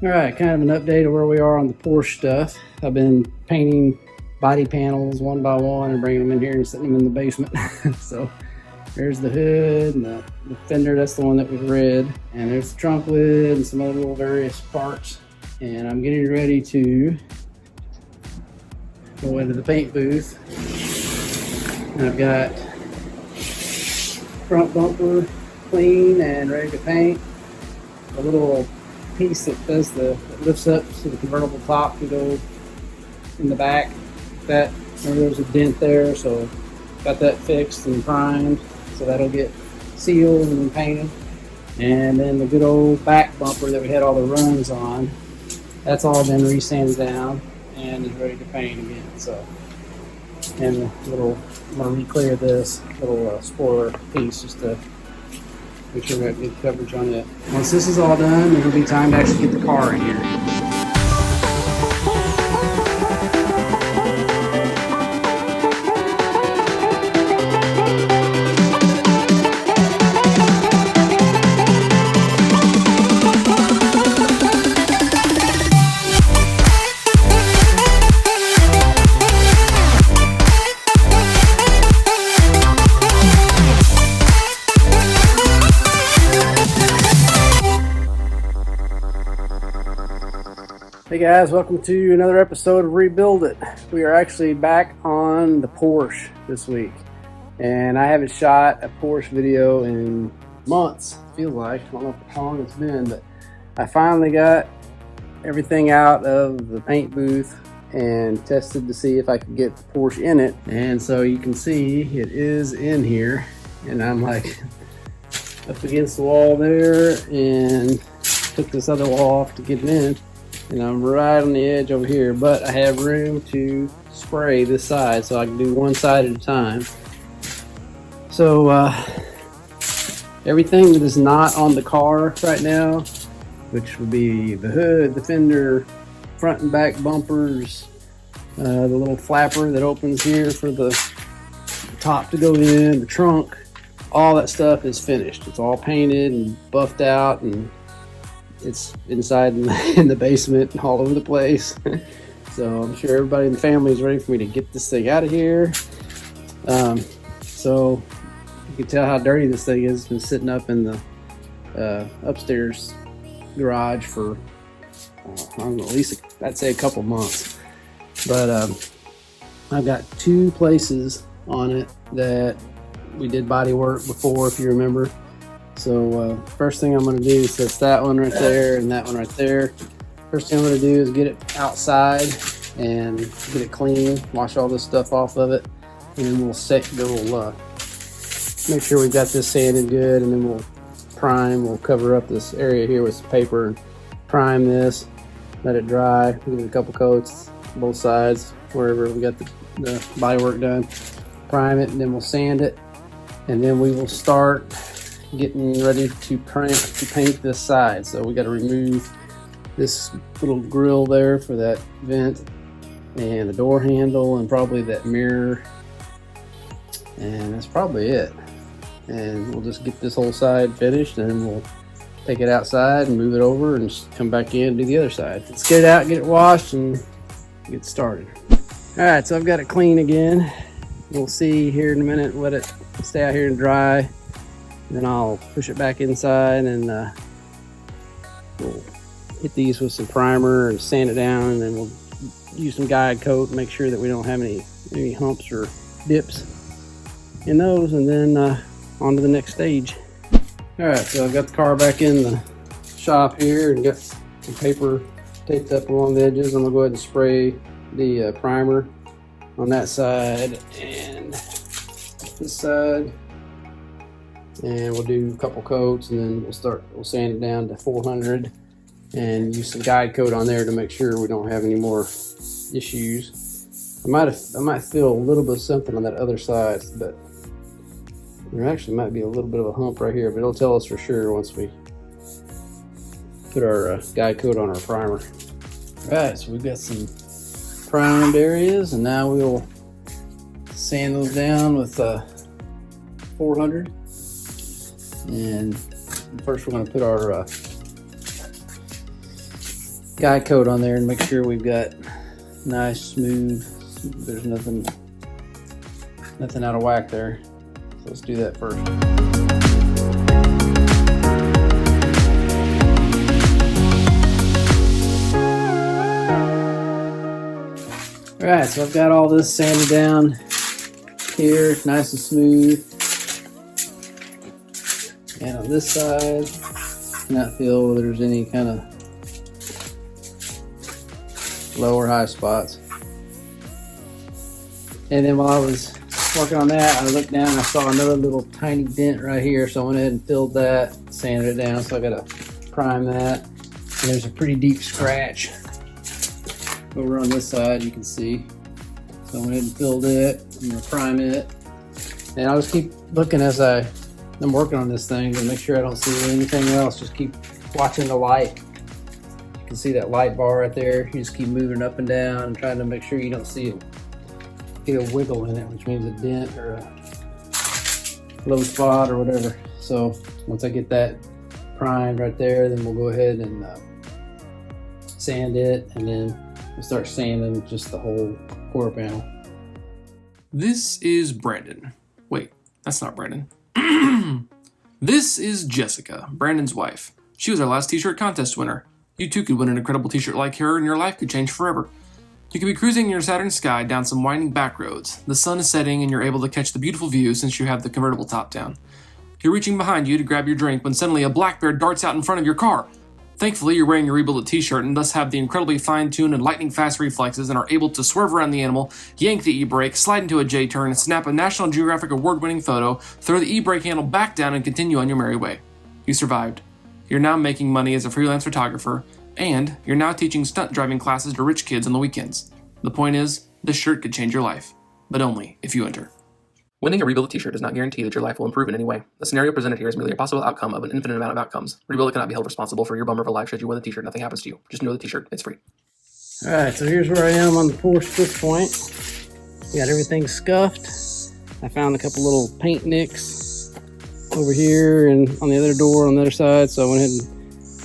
All right, kind of an update of where we are on the Porsche stuff. I've been painting body panels one by one and bringing them in here and setting them in the basement. So there's the hood and the fender, that's the one that was red. And there's the trunk lid and some other little various parts. And I'm getting ready to go into the paint booth. And I've got front bumper clean and ready to paint. A little piece that lifts up so the convertible top can go in the back. There's a dent there, so got that fixed and primed, so that'll get sealed and painted. And then the good old back bumper that we had all the runs on, that's all been resanded down and is ready to paint again. So, and I'm gonna re-clear this little spoiler piece just to make sure we have good coverage on it. Once this is all done, it'll be time to actually get the car in here. Hey guys, welcome to another episode of Rebuild It. We are actually back on the Porsche this week, and I haven't shot a Porsche video in months, it feels like. I don't know how long it's been, but I finally got everything out of the paint booth and tested to see if I could get the Porsche in it. And so you can see it is in here, and I'm like up against the wall there and took this other wall off to get it in. And I'm right on the edge over here, but I have room to spray this side, so I can do one side at a time. So everything that is not on the car right now, which would be the hood, the fender, front and back bumpers, the little flapper that opens here for the top to go in, the trunk, all that stuff is finished. It's all painted and buffed out, and it's inside in the basement and all over the place. So I'm sure everybody in the family is ready for me to get this thing out of here. So you can tell how dirty this thing is. It's been sitting up in the upstairs garage for I don't know, at least I'd say a couple months. But I've got two places on it that we did body work before, if you remember. So first thing I'm going to do is that's that one right there and that one right there. First thing I'm going to do is get it outside and get it clean, wash all this stuff off of it, and then we'll make sure we've got this sanded good, and then we'll prime. We'll cover up this area here with some paper and prime this, let it dry, give it a couple coats both sides wherever we got the body work done. Prime it, and then we'll sand it, and then we will start getting ready to paint this side. So we got to remove this little grill there for that vent, and the door handle, and probably that mirror, and that's probably it. And we'll just get this whole side finished, and then we'll take it outside and move it over and come back in and do the other side. Let's get it out, get it washed, and get started. All right, so I've got it clean again. We'll see here in a minute, let it stay out here and dry. Then I'll push it back inside, and we'll hit these with some primer and sand it down, and then we'll use some guide coat and make sure that we don't have any humps or dips in those, and then on to the next stage. All right, so I've got the car back in the shop here and got some paper taped up along the edges. I'm gonna go ahead and spray the primer on that side and this side. And we'll do a couple coats, and then we'll sand it down to 400 and use some guide coat on there to make sure we don't have any more issues. I might feel a little bit of something on that other side, but there actually might be a little bit of a hump right here, but it'll tell us for sure once we put our guide coat on our primer. All right, so we've got some primed areas, and now we'll sand those down with 400. And first we're going to put our guide coat on there and make sure we've got nice, smooth. There's nothing out of whack there. So let's do that first. All right, so I've got all this sanded down here, nice and smooth. And on this side, not feel whether there's any kind of low or high spots. And then while I was working on that, I looked down and I saw another little tiny dent right here, so I went ahead and filled that, sanded it down. So I gotta prime that. And there's a pretty deep scratch over on this side, you can see. So I went ahead and filled it. I'm gonna prime it. And I'll just keep looking as I'm working on this thing to make sure I don't see anything else. Just keep watching the light. You can see that light bar right there. You just keep moving up and down and trying to make sure you don't see a wiggle in it, which means a dent or a low spot or whatever. So once I get that primed right there, then we'll go ahead and sand it, and then we'll start sanding just the whole quarter panel. This is Brandon. Wait, that's not Brandon. This is Jessica, Brandon's wife. She was our last t-shirt contest winner. You too could win an incredible t-shirt like her, and your life could change forever. You could be cruising in your Saturn sky down some winding back roads. The sun is setting and you're able to catch the beautiful view since you have the convertible top down. You're reaching behind you to grab your drink when suddenly a black bear darts out in front of your car. Thankfully, you're wearing your rebuilt t-shirt and thus have the incredibly fine-tuned and lightning-fast reflexes and are able to swerve around the animal, yank the e-brake, slide into a J-turn, snap a National Geographic award-winning photo, throw the e-brake handle back down, and continue on your merry way. You survived. You're now making money as a freelance photographer, and you're now teaching stunt driving classes to rich kids on the weekends. The point is, this shirt could change your life, but only if you enter. Winning a Rebuild t-shirt does not guarantee that your life will improve in any way. The scenario presented here is merely a possible outcome of an infinite amount of outcomes. Rebuild cannot be held responsible for your bummer of a life should you win the t-shirt. Nothing happens to you. Just know the t-shirt. It's free. All right, so here's where I am on the Porsche at this point. Got everything scuffed. I found a couple little paint nicks over here and on the other door on the other side, so I went ahead and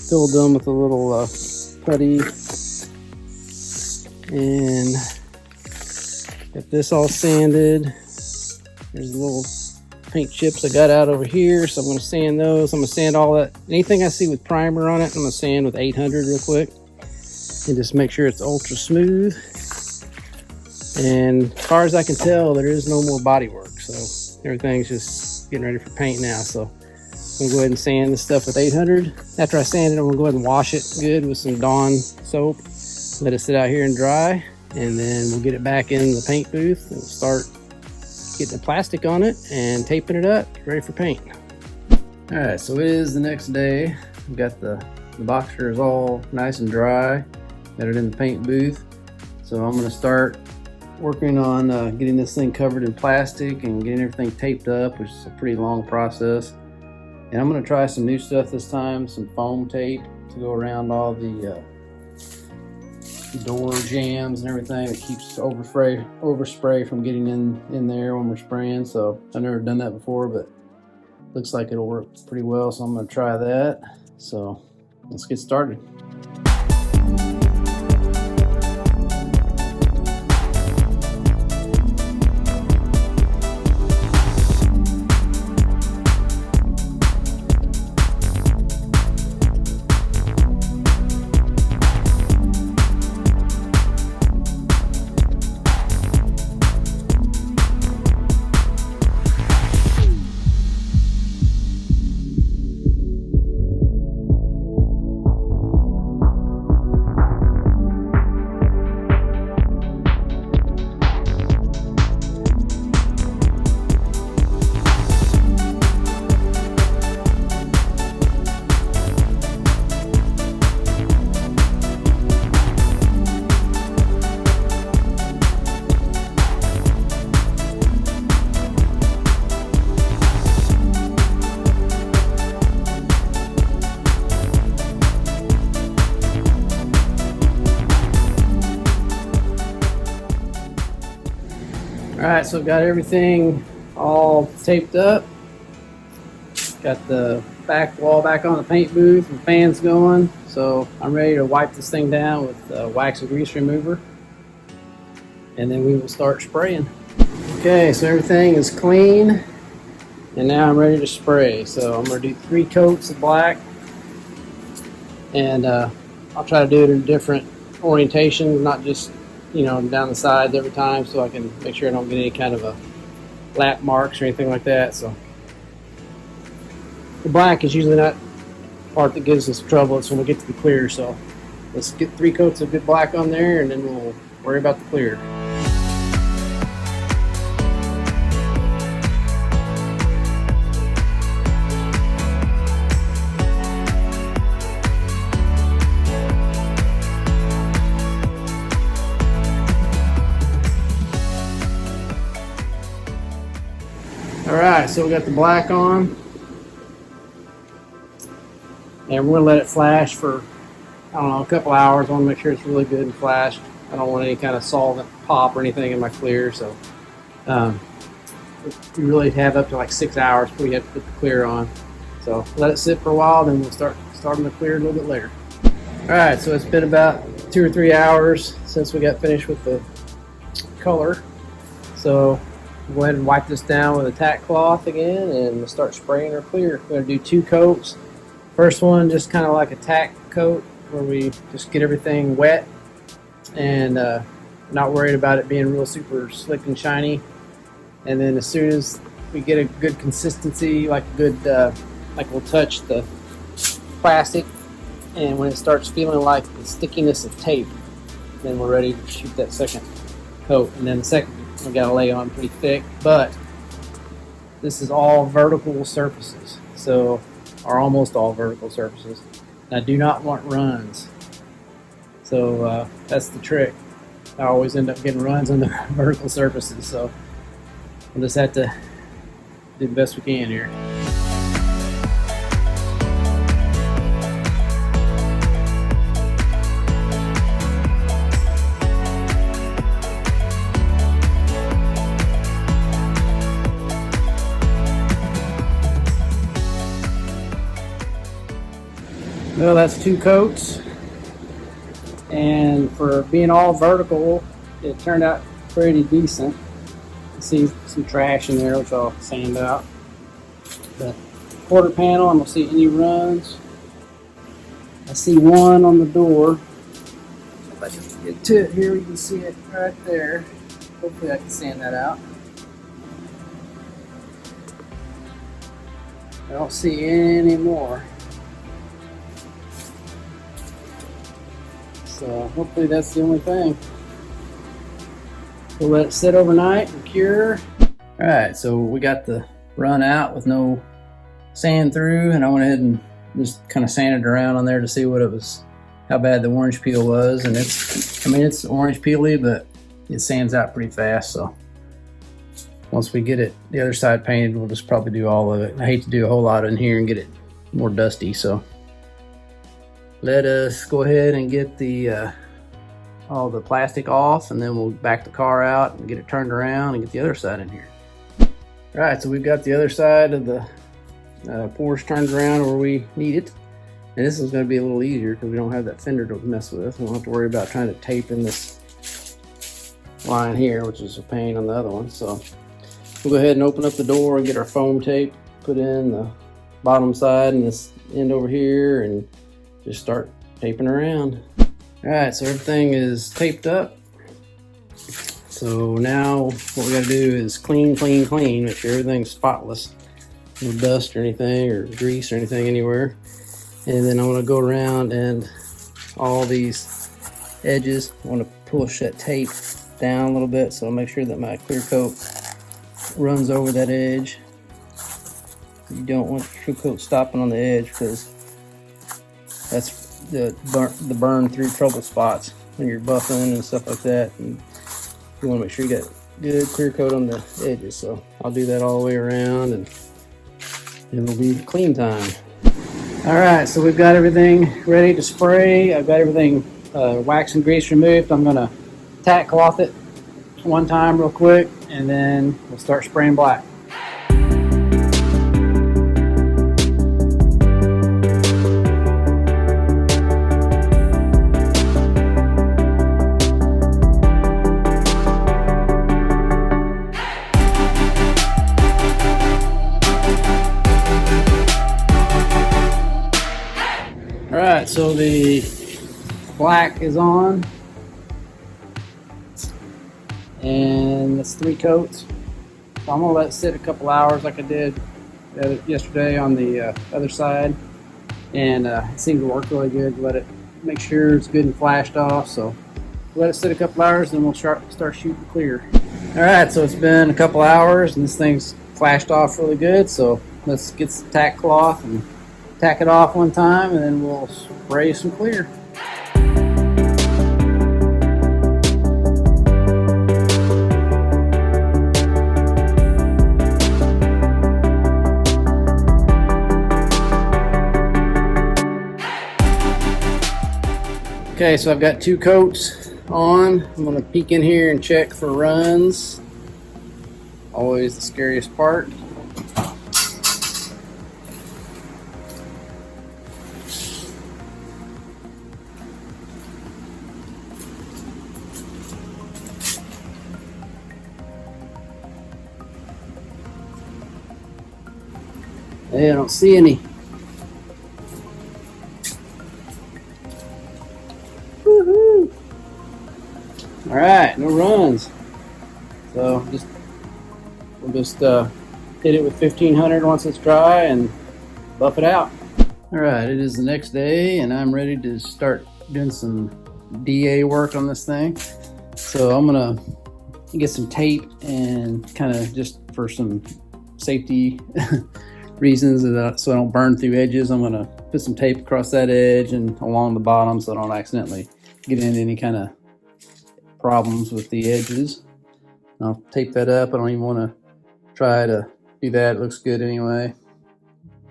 filled them with a little putty. And got this all sanded. There's little paint chips I got out over here, so I'm going to sand those. I'm going to sand all that. Anything I see with primer on it, I'm going to sand with 800 real quick. And just make sure it's ultra smooth. And as far as I can tell, there is no more body work. So everything's just getting ready for paint now. So I'm going to go ahead and sand this stuff with 800. After I sand it, I'm going to go ahead and wash it good with some Dawn soap. Let it sit out here and dry. And then we'll get it back in the paint booth and we'll start getting the plastic on it and taping it up, ready for paint. All right, so it is the next day. We've got the Boxster is all nice and dry. Got it in the paint booth. So I'm gonna start working on getting this thing covered in plastic and getting everything taped up, which is a pretty long process. And I'm gonna try some new stuff this time, some foam tape to go around all the door jams and everything that keeps overspray from getting in there when we're spraying. So I've never done that before, but looks like it'll work pretty well, so I'm going to try that. So let's get started. All right, so I've got everything all taped up. Got the back on the paint booth and fans going. So I'm ready to wipe this thing down with wax and grease remover. And then we will start spraying. Okay, so everything is clean. And now I'm ready to spray. So I'm going to do 3 coats of black. And I'll try to do it in different orientations, not just, you know, down the sides every time, so I can make sure I don't get any kind of a lap marks or anything like that. So the black is usually not the part that gives us trouble. It's when we get to the clear. So let's get 3 coats of good black on there, and then we'll worry about the clear. Alright, so we got the black on, and we're going to let it flash for, I don't know, a couple hours. I want to make sure it's really good and flashed. I don't want any kind of solvent pop or anything in my clear, so we really have up to like 6 hours before you have to put the clear on. So let it sit for a while, then we'll starting the clear a little bit later. Alright, so it's been about 2 or 3 hours since we got finished with the color. So go ahead and wipe this down with a tack cloth again, and we'll start spraying our clear. We're going to do 2 coats. First one, just kind of like a tack coat, where we just get everything wet and not worried about it being real super slick and shiny. And then as soon as we get a good consistency, like a good, like we'll touch the plastic, and when it starts feeling like the stickiness of tape, then we're ready to shoot that second coat. And then the second, we got to lay on pretty thick, but this is all vertical surfaces, so, or almost all vertical surfaces. And I do not want runs, so that's the trick. I always end up getting runs on the vertical surfaces, so we'll just have to do the best we can here. Well, that's 2 coats, and for being all vertical, it turned out pretty decent. You see some trash in there, which I'll sand out. The quarter panel, I don't see any runs. I see one on the door. If I can get to it here, you can see it right there. Hopefully I can sand that out. I don't see any more. So hopefully that's the only thing. We'll let it sit overnight and cure. Alright, so we got the run out with no sand through, and I went ahead and just kind of sanded around on there to see what it was, how bad the orange peel was. And it's, I mean, it's orange peely, but it sands out pretty fast. So once we get it the other side painted, we'll just probably do all of it. I hate to do a whole lot in here and get it more dusty, so let us go ahead and get the all the plastic off, and then we'll back the car out and get it turned around and get the other side in here. All right, so we've got the other side of the Porsche turned around where we need it, and this is going to be a little easier because we don't have that fender to mess with. We don't have to worry about trying to tape in this line here, which is a pain on the other one. So we'll go ahead and open up the door and get our foam tape put in the bottom side and this end over here, and just start taping around. All right, so everything is taped up. So now what we gotta do is clean, make sure everything's spotless. No dust or anything, or grease or anything anywhere. And then I wanna go around and all these edges, I wanna push that tape down a little bit, so I'll make sure that my clear coat runs over that edge. You don't want the clear coat stopping on the edge, because that's the burn through trouble spots when you're buffing and stuff like that. And you want to make sure you got good clear coat on the edges. So I'll do that all the way around, and it'll be clean time. All right, so we've got everything ready to spray. I've got everything wax and grease removed. I'm gonna tack cloth it one time real quick, and then we'll start spraying black. so the black is on, and that's 3 coats. So I'm gonna let it sit a couple hours like I did yesterday on the other side, and it seemed to work really good. Let it make sure it's good and flashed off. So let it sit a couple hours, and we'll start shooting clear. All right, so it's been a couple hours, and this thing's flashed off really good. So let's get some tack cloth and tack it off one time, and then we'll spray some clear. Okay, so I've got 2 coats on. I'm gonna peek in here and check for runs. Always the scariest part. Hey, I don't see any. Woohoo! All right, no runs. So we'll just hit it with 1500 once it's dry and buff it out. All right, it is the next day, and I'm ready to start doing some DA work on this thing. So I'm gonna get some tape and kind of just for some safety reasons so I don't burn through edges. I'm gonna put some tape across that edge and along the bottom so I don't accidentally get into any kind of problems with the edges. I'll tape that up. I don't even want to try to do that. It looks good anyway.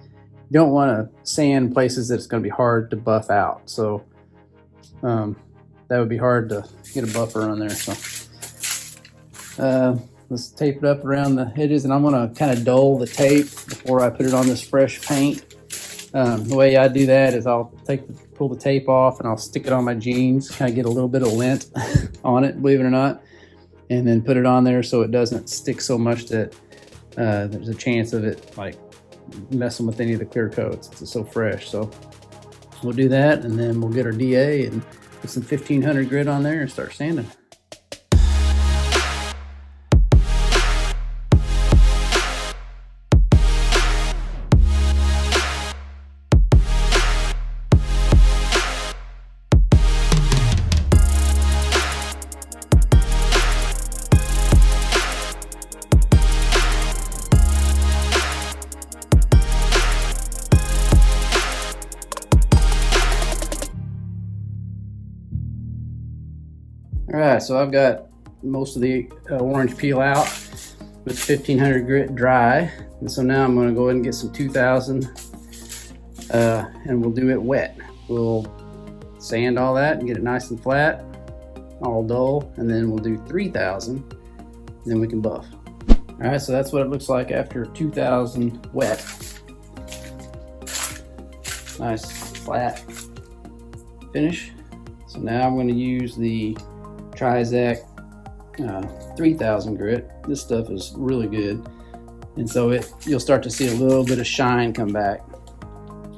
You don't want to sand places that it's going to be hard to buff out. So that would be hard to get a buffer on there. So let's tape it up around the edges, and I'm going to kind of dull the tape before I put it on this fresh paint. The way I do that is I'll pull the tape off and I'll stick it on my jeans, kind of get a little bit of lint on it, believe it or not, and then put it on there so it doesn't stick so much that there's a chance of it like messing with any of the clear coats. It's so fresh. So we'll do that, and then we'll get our DA and put some 1500 grit on there and start sanding. All right, so I've got most of the orange peel out with 1500 grit dry. And so now I'm gonna go ahead and get some 2000 and we'll do it wet. We'll sand all that and get it nice and flat, all dull, and then we'll do 3000, and then we can buff. All right, so that's what it looks like after 2000 wet. Nice flat finish. So now I'm gonna use the Trizac 3000 grit. This stuff is really good, and so you'll start to see a little bit of shine come back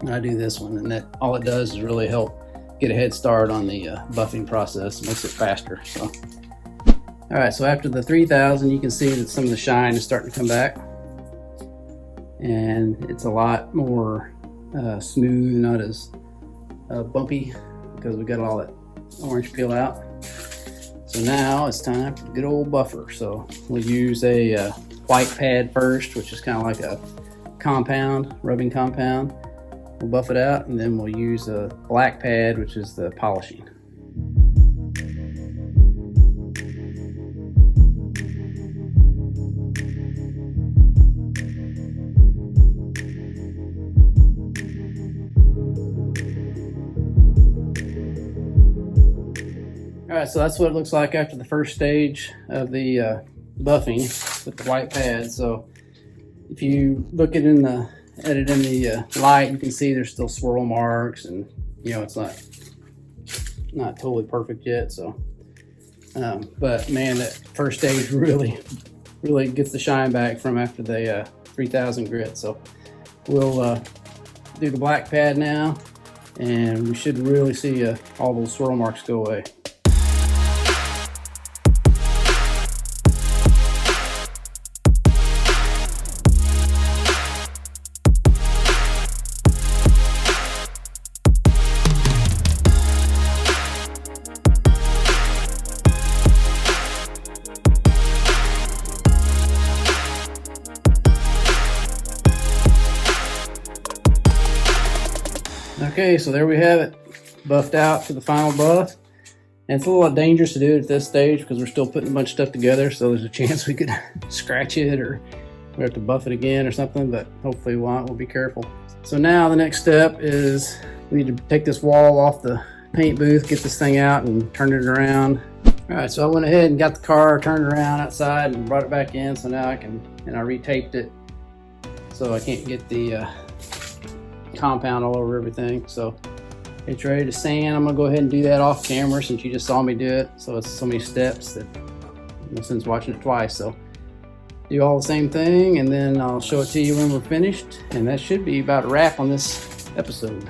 when I do this one, and that all it does is really help get a head start on the buffing process. It makes it faster. So all right, so after the 3000, you can see that some of the shine is starting to come back, and it's a lot more smooth, not as bumpy, because we got all that orange peel out. So now it's time for the good old buffer. So we'll use a white pad first, which is kind of like a compound, rubbing compound. We'll buff it out, and then we'll use a black pad, which is the polishing. All right, so that's what it looks like after the first stage of the buffing with the white pad. So if you look at it in the light, you can see there's still swirl marks, and it's not totally perfect yet. So, but man, that first stage really gets the shine back from after the 3000 grit. So we'll do the black pad now, and we should really see all those swirl marks go away. Okay, so there we have it, buffed out to the final buff. And it's a little dangerous to do it at this stage because we're still putting a bunch of stuff together, so there's a chance we could scratch it or we have to buff it again or something, but hopefully we won't. We'll be careful. So now the next step is we need to take this wall off the paint booth, get this thing out and turn it around. All right, so I went ahead and got the car turned around outside and brought it back in, so now I retaped it so I can't get the compound all over everything. So it's ready to sand. I'm gonna go ahead and do that off camera since you just saw me do it. So it's so many steps that no sense watching it twice. So do all the same thing and then I'll show it to you when we're finished. And that should be about a wrap on this episode.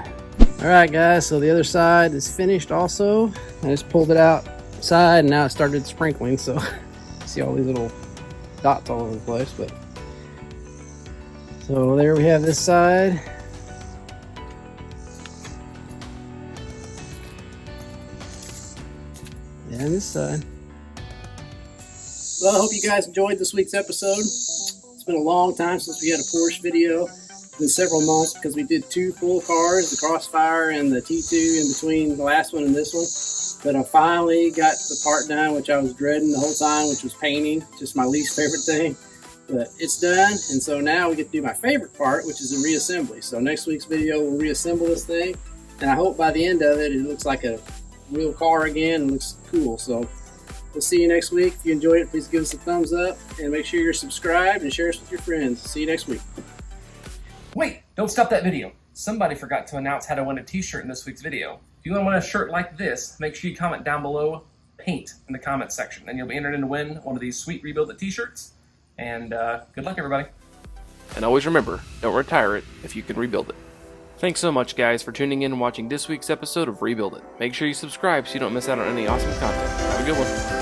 All right guys, so the other side is finished also. I just pulled it outside and now it started sprinkling. So see all these little dots all over the place. But so there we have this side. And this side. Well, I hope you guys enjoyed this week's episode. It's been a long time since we had a Porsche video. It's been several months because we did 2 full cars, the Crossfire and the T2 in between the last one and this one. But I finally got the part done, which I was dreading the whole time, which was painting. Just my least favorite thing. But it's done, and so now we get to do my favorite part, which is the reassembly. So next week's video, we'll reassemble this thing. And I hope by the end of it, it looks like a real car again and looks cool. So we'll see you next week. If you enjoyed it, please give us a thumbs up and make sure you're subscribed and share us with your friends. See you next week. Wait, don't stop that video. Somebody forgot to announce how to win a t-shirt in this week's video. If you want to win a shirt like this, make sure you comment down below paint in the comment section and you'll be entered in to win one of these sweet Rebuild It t-shirts. And good luck everybody. And always remember, don't retire it if you can rebuild it. Thanks so much, guys, for tuning in and watching this week's episode of Rebuild It. Make sure you subscribe so you don't miss out on any awesome content. Have a good one.